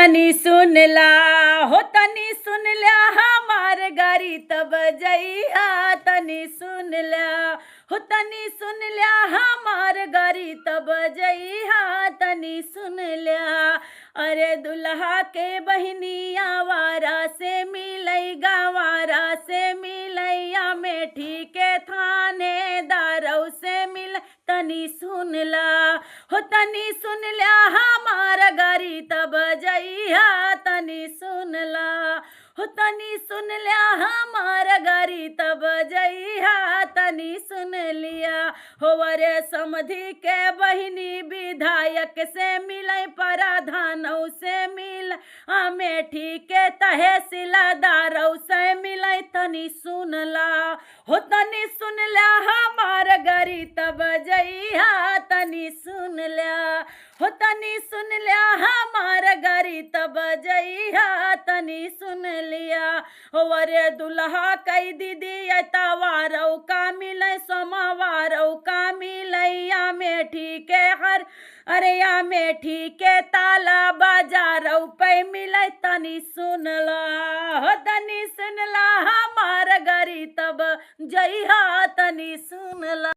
तनी सुन ला हो तनी सुन ला हमार गारी तब जइहा तनी सुन ला हो तनी सुन ला हमार गारी तब जइहा तनी सुन ला। अरे दुल्हा के बहनिया वारा से मिलई गवारा से मिलैया मेठी के थानेदारौ से मिल तनी सुन ला हो तनी सुन ला हमार गारी तब जइहा तनी सुन ला हो तनी सुन ला हमार गारी तब जइहा तनी सुन लिया। हो अरे समधि के बहिनी विधायक से मिलै प्रधानौ से मिल अमेठी के तहसीलदारौ से मिलै तनी सुन ला हो तनी सुन ला हमार गारी तब जइहा तनी सुन ला हो तनी सुन ला हमार गारी तब जइहा तनी सुन लिया। हो अरे दुल्हा कई दीदी तवारौ का मिलै सोमवारौ का मिलैया मेठी के हर अरे या मेठी के ताला बाजारौ पे मिलै तनी सुन ला हो तनी सुन ला हमार गारी तब जइहा तनी सुन ला।